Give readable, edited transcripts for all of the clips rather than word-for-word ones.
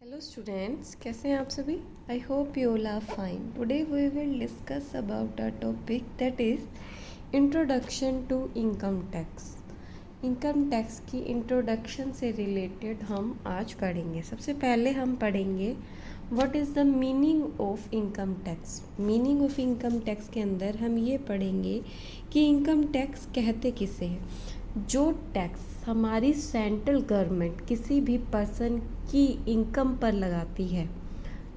Hello students, कैसे हैं आप सभी। I hope you all are fine. Today we will discuss about a topic that is introduction to income tax. Income tax की introduction से related हम आज पढ़ेंगे। सबसे पहले हम पढ़ेंगे what is the meaning of income tax. Meaning of income tax के अंदर हम ये पढ़ेंगे कि इनकम टैक्स कहते किसे हैं। जो टैक्स हमारी सेंट्रल गवर्नमेंट किसी भी पर्सन की इनकम पर लगाती है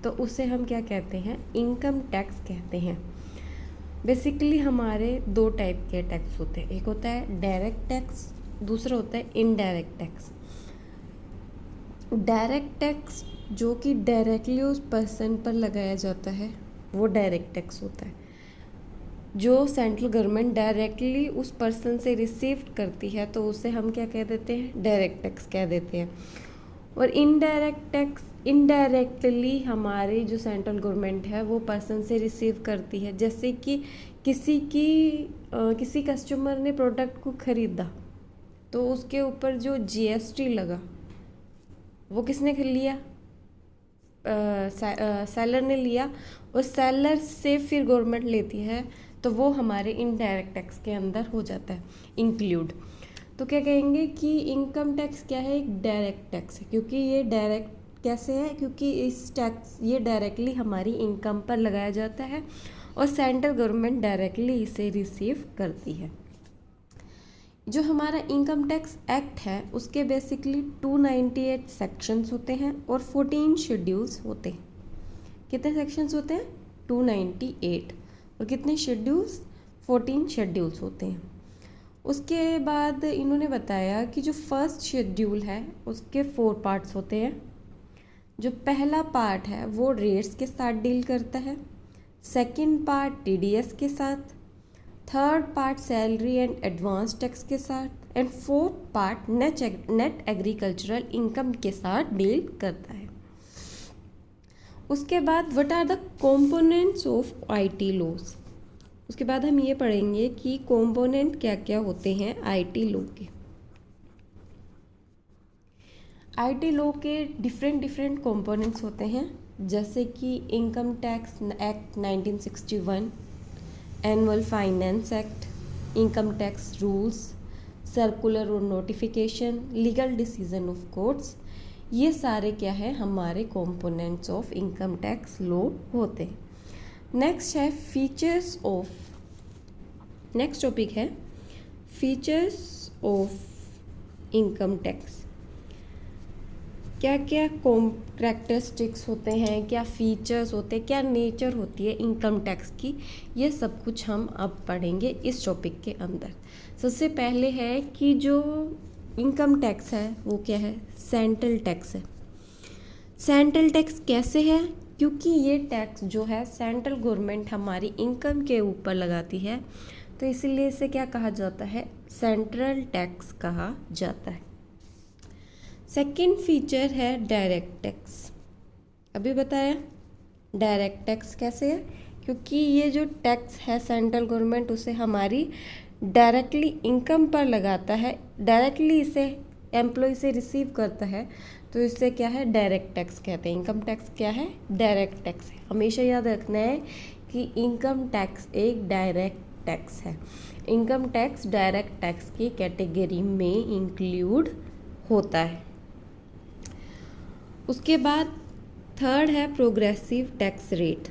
तो उसे हम क्या कहते हैं, इनकम टैक्स कहते हैं। बेसिकली हमारे दो टाइप के टैक्स होते हैं, एक होता है डायरेक्ट टैक्स, दूसरा होता है इनडायरेक्ट टैक्स। डायरेक्ट टैक्स जो कि डायरेक्टली उस पर्सन पर लगाया जाता है वो डायरेक्ट टैक्स होता है। जो सेंट्रल गवर्नमेंट डायरेक्टली उस पर्सन से रिसीव करती है तो उसे हम क्या कह देते हैं, डायरेक्ट टैक्स कह देते हैं। और इनडायरेक्ट टैक्स इनडायरेक्टली हमारी जो सेंट्रल गवर्नमेंट है वो पर्सन से रिसीव करती है। जैसे कि किसी कस्टमर ने प्रोडक्ट को ख़रीदा तो उसके ऊपर जो जीएसटी लगा वो किसने लिया, सेलर ने लिया, और सेलर से फिर गवर्नमेंट लेती है तो वो हमारे इनडायरेक्ट टैक्स के अंदर हो जाता है इंक्लूड। तो क्या कहेंगे कि इनकम टैक्स क्या है, एक डायरेक्ट टैक्स है। क्योंकि ये डायरेक्ट कैसे है, क्योंकि इस टैक्स ये डायरेक्टली हमारी इनकम पर लगाया जाता है और सेंट्रल गवर्नमेंट डायरेक्टली इसे रिसीव करती है। जो हमारा इनकम टैक्स एक्ट है उसके बेसिकली 298 सेक्शंस होते हैं और 14 शेड्यूल्स होते हैं। कितने सेक्शंस होते हैं, 298, और कितने शेड्यूल्स, 14 शेड्यूल्स होते हैं। उसके बाद इन्होंने बताया कि जो फर्स्ट शेड्यूल है उसके 4 पार्ट्स होते हैं। जो पहला पार्ट है वो रेट्स के साथ डील करता है, सेकंड पार्ट टीडीएस के साथ, third part salary and advance tax के साथ, and fourth part net agricultural income के साथ डील करता है। उसके बाद what are the components of IT laws. उसके बाद हम ये पढ़ेंगे कि कंपोनेंट क्या क्या होते हैं आईटी लॉ के। आईटी लॉ के डिफरेंट कंपोनेंट्स होते हैं, जैसे कि income tax act 1961, annual finance act, income tax rules, circular और notification, legal decision of courts. ये सारे क्या है, हमारे components of income tax law होते हैं। नेक्स्ट है फीचर्स ऑफ, नेक्स्ट टॉपिक है फीचर्स ऑफ इनकम टैक्स। क्या क्या कैरेक्टरिस्टिक्स होते हैं, क्या फीचर्स होते हैं, क्या नेचर होती है इनकम टैक्स की, ये सब कुछ हम अब पढ़ेंगे इस टॉपिक के अंदर। सबसे पहले है कि जो इनकम टैक्स है वो क्या है, सेंट्रल टैक्स है। सेंट्रल टैक्स कैसे है, क्योंकि ये टैक्स जो है सेंट्रल गवर्नमेंट हमारी इनकम के ऊपर लगाती है तो इसीलिए इसे क्या कहा जाता है, सेंट्रल टैक्स कहा जाता है। सेकंड फीचर है डायरेक्ट टैक्स। अभी बताया डायरेक्ट टैक्स कैसे है, क्योंकि ये जो टैक्स है सेंट्रल गवर्नमेंट उसे हमारी डायरेक्टली इनकम पर लगाता है, डायरेक्टली इसे एम्प्लॉय से रिसीव करता है तो इससे क्या है, डायरेक्ट टैक्स कहते हैं। इनकम टैक्स क्या है, डायरेक्ट टैक्स है। हमेशा याद रखना है कि इनकम टैक्स एक डायरेक्ट टैक्स है। इनकम टैक्स डायरेक्ट टैक्स की कैटेगरी में इंक्लूड होता है। उसके बाद थर्ड है प्रोग्रेसिव टैक्स रेट।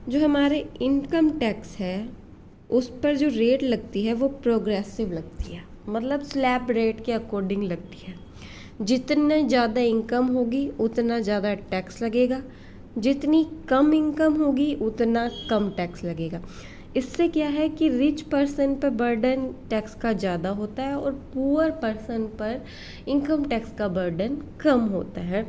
जो हमारे इनकम टैक्स है उस पर जो रेट लगती है वो प्रोग्रेसिव लगती है, मतलब स्लैब रेट के अकॉर्डिंग लगती है। जितनी ज़्यादा इनकम होगी उतना ज़्यादा टैक्स लगेगा, जितनी कम इनकम होगी उतना कम टैक्स लगेगा। इससे क्या है कि रिच पर्सन पर बर्डन टैक्स का ज़्यादा होता है और पुअर पर्सन पर इनकम टैक्स का बर्डन कम होता है।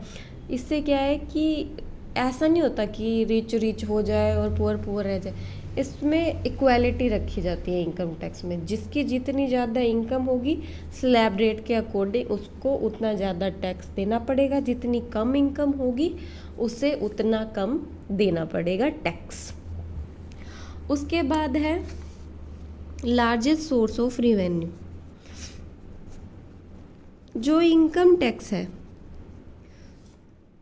इससे क्या है कि ऐसा नहीं होता कि रिच हो जाए और पुअर रह जाए। इसमें इक्वालिटी रखी जाती है इनकम टैक्स में। जिसकी जितनी ज़्यादा इनकम होगी स्लैब रेट के अकॉर्डिंग उसको उतना ज़्यादा टैक्स देना पड़ेगा, जितनी कम इनकम होगी उसे उतना कम देना पड़ेगा टैक्स। उसके बाद है लार्जेस्ट सोर्स ऑफ रिवेन्यू। जो इनकम टैक्स है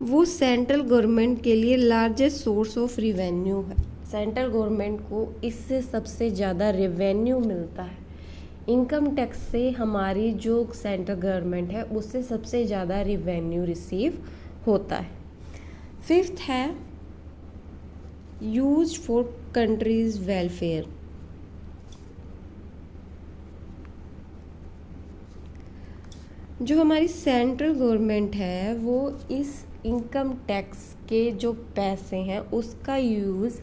वो सेंट्रल गवर्नमेंट के लिए लार्जेस्ट सोर्स ऑफ रिवेन्यू है। सेंट्रल गवर्नमेंट को इससे सबसे ज़्यादा रिवेन्यू मिलता है। इनकम टैक्स से हमारी जो सेंट्रल गवर्नमेंट है उससे सबसे ज़्यादा रिवेन्यू रिसीव होता है। फिफ्थ है यूज फॉर कंट्रीज वेलफेयर। जो हमारी सेंट्रल गवर्नमेंट है वो इस इनकम टैक्स के जो पैसे हैं उसका यूज़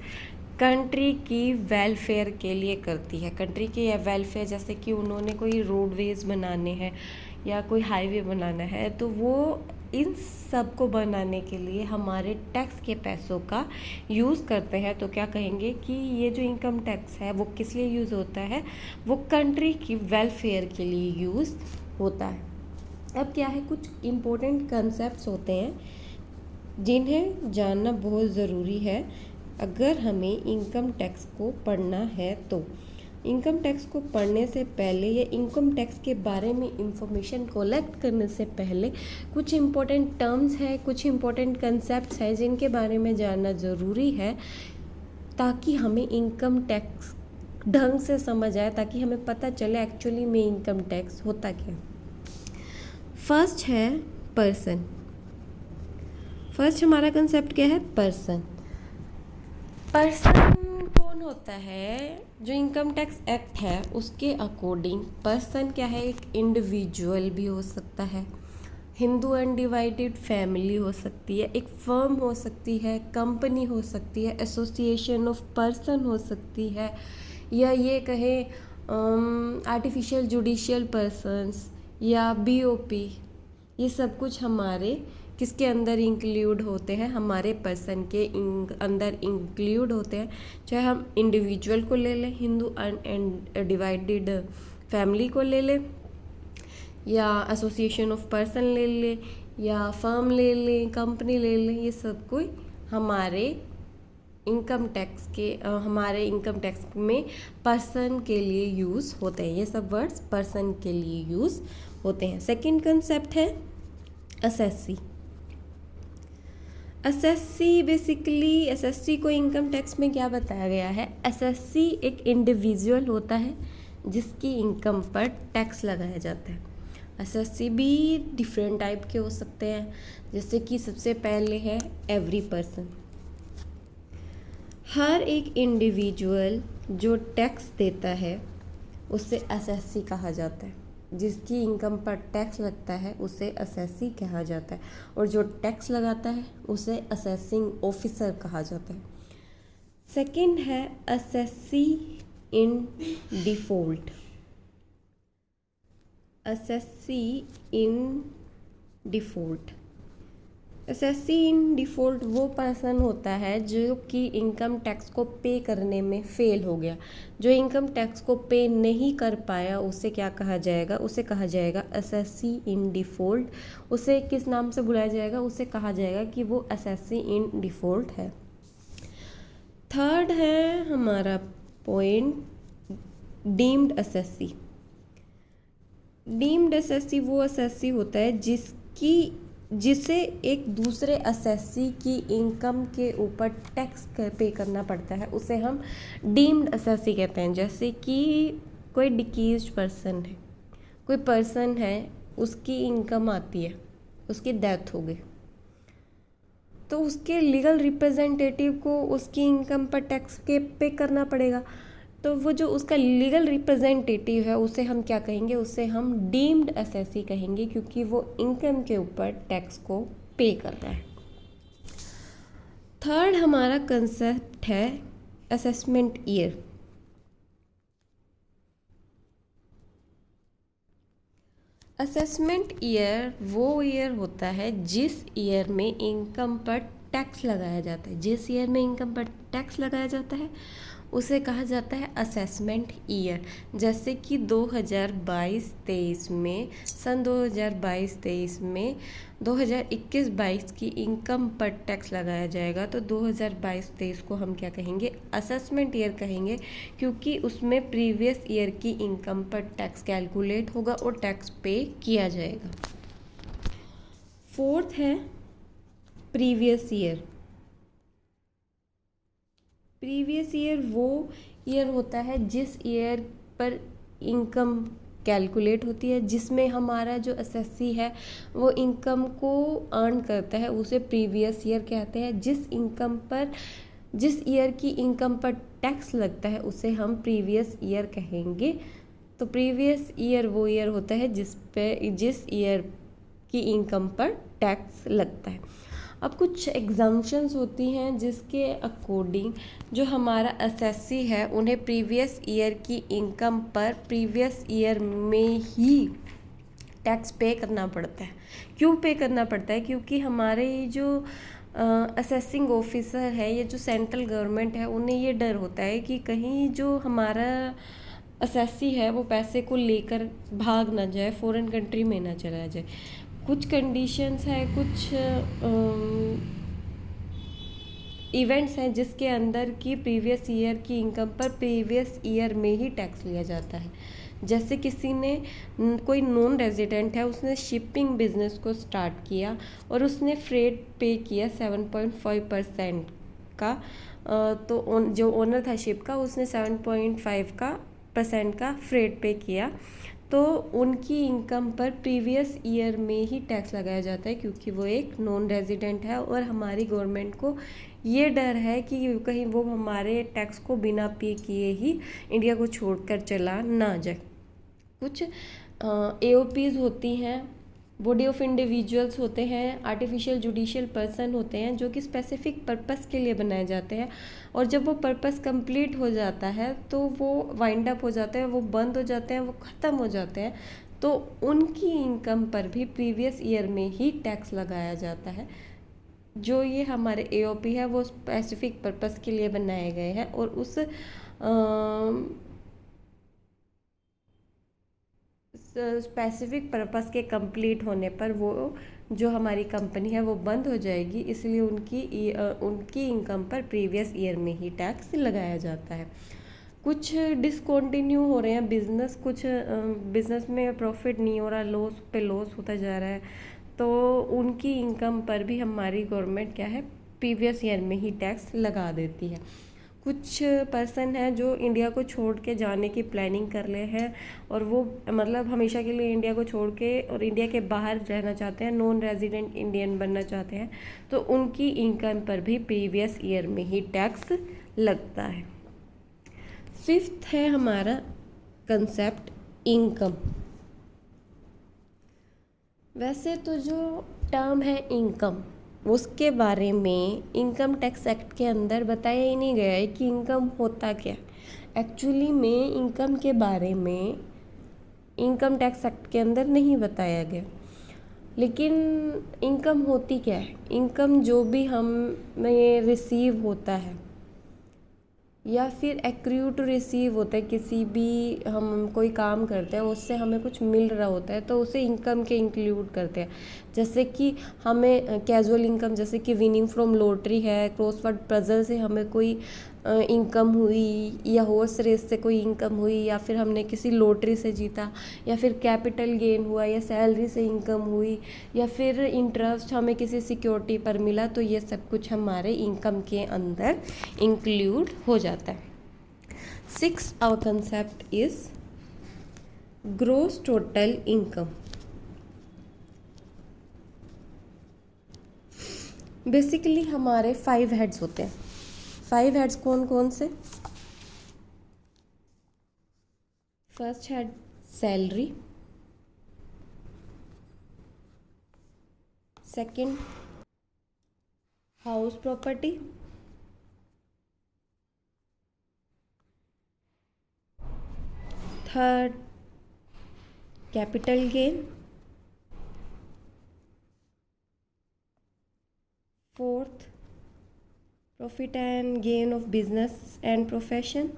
कंट्री की वेलफेयर के लिए करती है। कंट्री के या वेलफेयर, जैसे कि उन्होंने कोई रोडवेज बनाने हैं या कोई हाईवे बनाना है, तो वो इन सब को बनाने के लिए हमारे टैक्स के पैसों का यूज़ करते हैं। तो क्या कहेंगे कि ये जो इनकम टैक्स है वो किस लिए यूज़ होता है? वो कंट्री की वेलफेयर के लिए यूज़ होता है। अब क्या है, कुछ इम्पोर्टेंट कंसेप्ट्स होते हैं जिन्हें जानना बहुत ज़रूरी है अगर हमें इनकम टैक्स को पढ़ना है। तो इनकम टैक्स को पढ़ने से पहले या इनकम टैक्स के बारे में इंफॉर्मेशन कलेक्ट करने से पहले कुछ इम्पोर्टेंट टर्म्स हैं, कुछ इम्पोर्टेंट कंसेप्ट्स हैं जिनके बारे में जानना ज़रूरी है ताकि हमें इनकम टैक्स ढंग से समझ आए, ताकि हमें पता चले एक्चुअली में इनकम टैक्स होता क्या। फर्स्ट है पर्सन। फर्स्ट हमारा कंसेप्ट क्या है? पर्सन। पर्सन कौन होता है? जो इनकम टैक्स एक्ट है उसके अकॉर्डिंग पर्सन क्या है? एक इंडिविजुअल भी हो सकता है, हिंदू अनडिवाइडेड फैमिली हो सकती है, एक फर्म हो सकती है, कंपनी हो सकती है, एसोसिएशन ऑफ पर्सन हो सकती है, या ये कहें आर्टिफिशियल जुडिशियल पर्सन्स या बीओपी। ये सब कुछ हमारे किसके अंदर इंक्लूड होते हैं? हमारे पर्सन के अंदर इंक्लूड होते हैं। चाहे हम इंडिविजुअल को ले लें, हिंदू अनडिवाइडेड फैमिली को ले लें, या एसोसिएशन ऑफ पर्सन ले लें, या फर्म ले लें, कंपनी ले लें, ये सब कोई हमारे इनकम टैक्स में पर्सन के लिए यूज़ होते हैं। ये सब वर्ड्स पर्सन के लिए यूज़ होते हैं। सेकंड कंसेप्ट है असेसी। असेसी बेसिकली, असेसी को इनकम टैक्स में क्या बताया गया है? असेसी एक इंडिविजुअल होता है जिसकी इनकम पर टैक्स लगाया जाता है। असेसी भी डिफरेंट टाइप के हो सकते हैं, जैसे कि सबसे पहले है एवरी पर्सन। हर एक इंडिविजुअल जो टैक्स देता है उसे असेसी कहा जाता है। जिसकी इनकम पर टैक्स लगता है उसे असेसी कहा जाता है, और जो टैक्स लगाता है उसे असेसिंग ऑफिसर कहा जाता है। सेकंड है assessee in default. Assessee in default. Assessee in default वो पर्सन होता है जो कि इनकम टैक्स को पे करने में फेल हो गया। जो इनकम टैक्स को पे नहीं कर पाया उसे क्या कहा जाएगा? उसे कहा जाएगा असेसी इन डिफ़ॉल्ट। उसे किस नाम से बुलाया जाएगा? उसे कहा जाएगा कि वो असेसी इन डिफ़ॉल्ट है। थर्ड है हमारा point deemed assessee. Deemed assessee वो असेसी होता है जिसे एक दूसरे असेसी की इनकम के ऊपर टैक्स पे करना पड़ता है, उसे हम डीम्ड असेसी कहते हैं। जैसे कि कोई डिकीज्ड पर्सन है, कोई पर्सन है, उसकी इनकम आती है, उसकी डेथ हो गई, तो उसके लीगल रिप्रेजेंटेटिव को उसकी इनकम पर टैक्स के पे करना पड़ेगा। तो वो जो उसका लीगल रिप्रेजेंटेटिव है उसे हम क्या कहेंगे? उसे हम डीम्ड असेसी कहेंगे, क्योंकि वो इनकम के ऊपर टैक्स को पे कर रहा है। थर्ड हमारा कंसेप्ट है असेसमेंट ईयर। असेसमेंट ईयर वो ईयर होता है जिस ईयर में इनकम पर टैक्स लगाया जाता है। जिस ईयर में इनकम पर टैक्स लगाया जाता है उसे कहा जाता है असेसमेंट ईयर। जैसे कि 2022-23 में, सन 2022-23 में 2021-22 की इनकम पर टैक्स लगाया जाएगा, तो 2022-23 को हम क्या कहेंगे? असेसमेंट ईयर कहेंगे, क्योंकि उसमें प्रीवियस ईयर की इनकम पर टैक्स कैलकुलेट होगा और टैक्स पे किया जाएगा। फोर्थ है प्रीवियस ईयर। प्रीवियस ईयर वो ईयर होता है जिस ईयर पर इनकम कैलकुलेट होती है, जिसमें हमारा जो एसएससी है वो इनकम को अर्न करता है, उसे प्रीवियस ईयर कहते हैं। जिस ईयर की इनकम पर टैक्स लगता है उसे हम प्रीवियस ईयर कहेंगे। तो प्रीवियस ईयर वो ईयर होता है जिस ईयर की इनकम पर टैक्स लगता है। अब कुछ एग्जाम्पशंस होती हैं जिसके अकॉर्डिंग जो हमारा एसएससी है उन्हें प्रीवियस ईयर की इनकम पर प्रीवियस ईयर में ही टैक्स पे करना पड़ता है। क्यों पे करना पड़ता है? क्योंकि हमारे जो असेसिंग ऑफिसर है, ये जो सेंट्रल गवर्नमेंट है, उन्हें ये डर होता है कि कहीं जो हमारा असेसी है वो पैसे को लेकर भाग ना जाए, फॉरेन कंट्री में ना चला जाए। कुछ कंडीशंस है, कुछ इवेंट्स हैं जिसके अंदर की प्रीवियस ईयर की इनकम पर प्रीवियस ईयर में ही टैक्स लिया जाता है। जैसे किसी ने कोई नॉन रेजिडेंट है, उसने शिपिंग बिजनेस को स्टार्ट किया और उसने फ्रेट पे किया 7.5% का, तो जो ओनर था शिप का उसने 7.5% का फ्रेट पे किया, तो उनकी इनकम पर प्रीवियस ईयर में ही टैक्स लगाया जाता है, क्योंकि वो एक नॉन रेजिडेंट है और हमारी गवर्नमेंट को ये डर है कि कहीं वो हमारे टैक्स को बिना पे किए ही इंडिया को छोड़कर चला ना जाए। कुछ एओपीज़ होती हैं, बॉडी ऑफ इंडिविजुअल्स होते हैं, आर्टिफिशियल जुडिशियल पर्सन होते हैं, जो कि स्पेसिफिक पर्पस के लिए बनाए जाते हैं, और जब वो पर्पस कंप्लीट हो जाता है तो वो वाइंड अप हो जाते हैं, वो बंद हो जाते हैं, वो ख़त्म हो जाते हैं, तो उनकी इनकम पर भी प्रीवियस ईयर में ही टैक्स लगाया जाता है। जो ये हमारे एओपी है वो स्पेसिफिक पर्पस के लिए बनाए गए हैं, और उस स्पेसिफिक पर्पस के कंप्लीट होने पर वो जो हमारी कंपनी है वो बंद हो जाएगी, इसलिए उनकी इनकम पर प्रीवियस ईयर में ही टैक्स लगाया जाता है। कुछ डिसकंटिन्यू हो रहे हैं बिजनेस, कुछ बिजनेस में प्रॉफिट नहीं हो रहा, लॉस पे लॉस होता जा रहा है, तो उनकी इनकम पर भी हमारी गवर्नमेंट क्या है, प्रीवियस ईयर में ही टैक्स लगा देती है। कुछ पर्सन हैं जो इंडिया को छोड़ के जाने की प्लानिंग कर रहे हैं, और वो मतलब हमेशा के लिए इंडिया को छोड़ के और इंडिया के बाहर रहना चाहते हैं, नॉन रेजिडेंट इंडियन बनना चाहते हैं, तो उनकी इनकम पर भी प्रीवियस ईयर में ही टैक्स लगता है। फिफ्थ है हमारा कंसेप्ट इनकम। वैसे तो जो टर्म है इनकम, उसके बारे में इनकम टैक्स एक्ट के अंदर बताया ही नहीं गया है कि इनकम होता क्या। एक्चुअली में इनकम के बारे में इनकम टैक्स एक्ट के अंदर नहीं बताया गया। लेकिन इनकम होती क्या है? इनकम जो भी हमें रिसीव होता है या फिर एक्रू टू रिसीव होता है, किसी भी हम कोई काम करते हैं उससे हमें कुछ मिल रहा होता है, तो उसे इनकम के इंक्लूड करते हैं। जैसे कि हमें कैजुअल इनकम, जैसे कि विनिंग फ्रॉम लॉटरी है, क्रॉसवर्ड पजल से हमें कोई इनकम हुई, या हॉर्स रेस से कोई इनकम हुई, या फिर हमने किसी लॉटरी से जीता, या फिर कैपिटल गेन हुआ, या सैलरी से इनकम हुई, या फिर इंटरेस्ट हमें किसी सिक्योरिटी पर मिला, तो ये सब कुछ हमारे इनकम के अंदर इंक्लूड हो जाता है। Six hour concept is gross total income. Basically हमारे 5 हेड्स होते हैं। 5 हेड्स कौन कौन से? First head salary, second house property, third capital gain, fourth profit and gain of business and profession,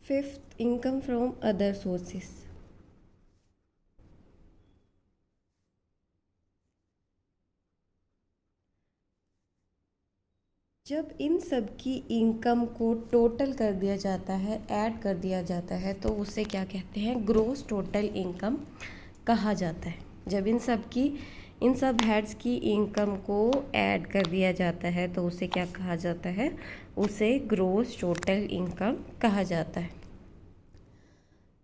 fifth income from other sources. जब इन सब की income को टोटल कर दिया जाता है, ऐड कर दिया जाता है, तो उसे क्या कहते हैं, ग्रोस टोटल इनकम कहा जाता है। जब इन सब हेड्स की इनकम को ऐड कर दिया जाता है तो उसे क्या कहा जाता है, उसे ग्रोस टोटल इनकम कहा जाता है।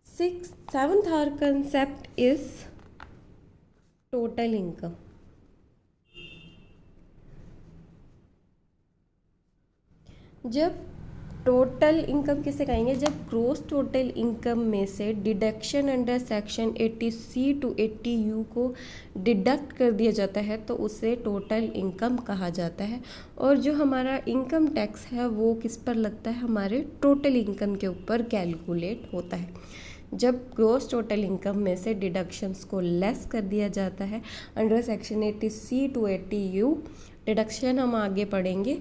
Seventh our concept is total income. जब टोटल इनकम किसे कहेंगे, जब ग्रोस टोटल इनकम में से deduction under section 80C to 80U को डिडक्ट कर दिया जाता है तो उसे टोटल इनकम कहा जाता है। और जो हमारा इनकम टैक्स है वो किस पर लगता है, हमारे टोटल इनकम के ऊपर कैलकुलेट होता है। जब ग्रोस टोटल इनकम में से डिडक्शंस को लेस कर दिया जाता है under section 80C to 80U, deduction हम आगे पढ़ेंगे,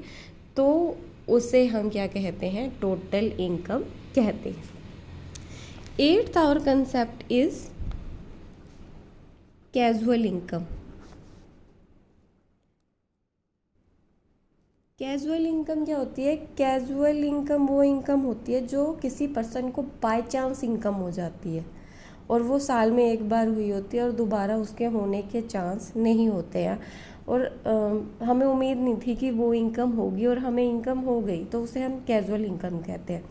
तो उसे हम क्या कहते हैं, टोटल इनकम कहते हैं। 8th our concept is casual income. Casual income क्या होती है, कैजुअल इनकम वो इनकम होती है जो किसी पर्सन को बाय चांस इनकम हो जाती है और वो साल में एक बार हुई होती है और दोबारा उसके होने के चांस नहीं होते हैं, और हमें उम्मीद नहीं थी कि वो इनकम होगी और हमें इनकम हो गई, तो उसे हम कैजुअल इनकम कहते हैं।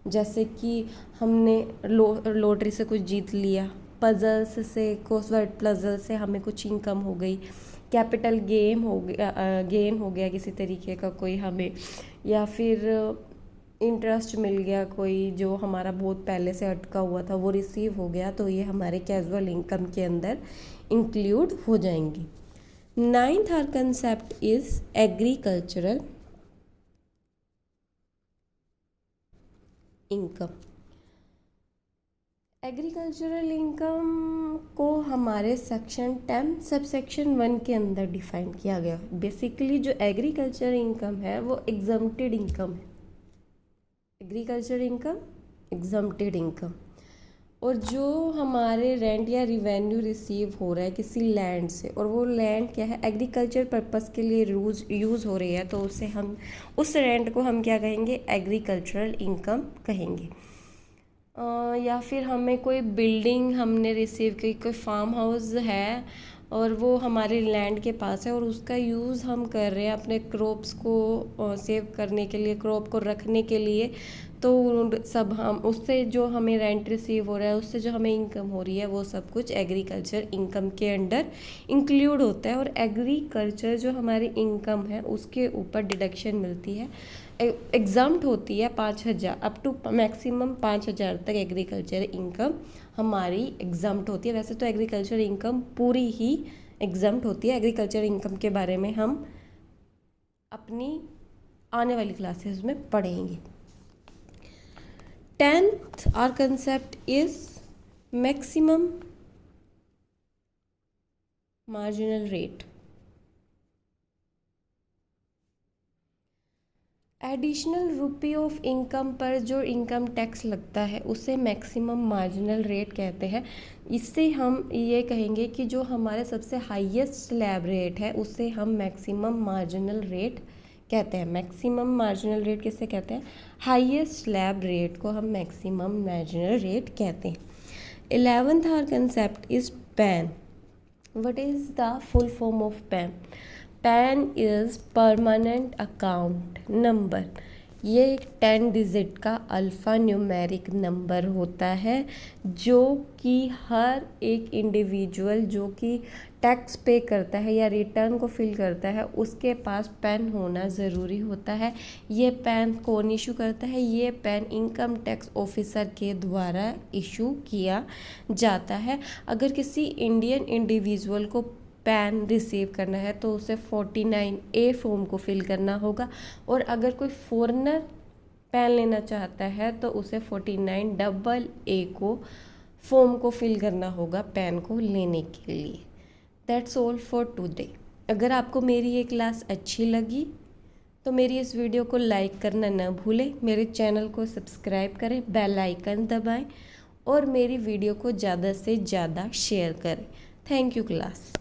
जैसे कि हमने लॉटरी से कुछ जीत लिया, पजल्स से, क्रॉसवर्ड पजल से हमें कुछ इनकम हो गई, कैपिटल गेन हो गया किसी तरीके का कोई हमें, या फिर इंटरेस्ट मिल गया कोई जो हमारा बहुत पहले से अटका हुआ था वो रिसीव हो गया, तो ये हमारे कैजुअल इनकम के अंदर इंक्लूड हो जाएंगी। 9th our concept is agricultural income. Agricultural income को हमारे सेक्शन 10 सबसेक्शन 1 के अंदर डिफाइन किया गया। बेसिकली जो एग्रीकल्चर इनकम है वो एग्जम्प्टेड इनकम है। एग्रीकल्चर इनकम एग्जम्प्टेड इनकम, और जो हमारे रेंट या रिवेन्यू रिसीव हो रहा है किसी लैंड से, और वो लैंड क्या है, एग्रीकल्चर पर्पस के लिए यूज़ हो रही है, तो उसे हम उस रेंट को हम क्या कहेंगे, एग्रीकल्चरल इनकम कहेंगे। या फिर हमें कोई बिल्डिंग हमने रिसीव की, कोई फार्म हाउस है और वो हमारे लैंड के पास है और उसका यूज़ हम कर रहे हैं अपने क्रॉप्स को सेव करने के लिए, क्रॉप को रखने के लिए, तो सब हम उससे जो हमें रेंट रिसीव हो रहा है, उससे जो हमें इनकम हो रही है, वो सब कुछ एग्रीकल्चर इनकम के अंडर इंक्लूड होता है। और एग्रीकल्चर जो हमारी इनकम है उसके ऊपर डिडक्शन मिलती है, एग्जाम्प्ट होती है 5,000 अप टू मैक्सिमम 5,000 तक एग्रीकल्चर इनकम हमारी एग्जाम्प्ट होती है। वैसे तो एग्रीकल्चर इनकम पूरी ही एग्जाम्प्ट होती है। एग्रीकल्चर इनकम के बारे में हम अपनी आने वाली क्लासेस में पढ़ेंगे। 10th our concept is maximum marginal rate। Additional rupee of income पर जो इनकम टैक्स लगता है उसे मैक्सिमम मार्जिनल रेट कहते हैं। इससे हम ये कहेंगे कि जो हमारे सबसे हाईएस्ट स्लैब रेट है उसे हम मैक्सिमम मार्जिनल रेट कहते हैं। मैक्सिमम मार्जिनल रेट किसे कहते हैं, हाईएस्ट स्लैब रेट को हम मैक्सिमम मार्जिनल रेट कहते हैं। 11th our concept is PAN. What is the full form of PAN? PAN is permanent account number. ये एक 10 डिजिट का अल्फ़ा न्यूमेरिक नंबर होता है जो कि हर एक इंडिविजुअल जो कि टैक्स पे करता है या रिटर्न को फिल करता है उसके पास पेन होना ज़रूरी होता है। ये पेन कौन इशू करता है? ये पेन इनकम टैक्स ऑफिसर के द्वारा इशू किया जाता है। अगर किसी इंडियन इंडिविजुअल को पैन रिसीव करना है तो उसे 49A फॉर्म को फिल करना होगा, और अगर कोई फॉरेनर पैन लेना चाहता है तो उसे 49AA को फॉर्म को फिल करना होगा पैन को लेने के लिए। That's all for today. अगर आपको मेरी ये क्लास अच्छी लगी तो मेरी इस वीडियो को लाइक करना ना भूलें, मेरे चैनल को सब्सक्राइब करें, बेल आइकन दबाएं और मेरी वीडियो को ज़्यादा से ज़्यादा शेयर करें। Thank you class.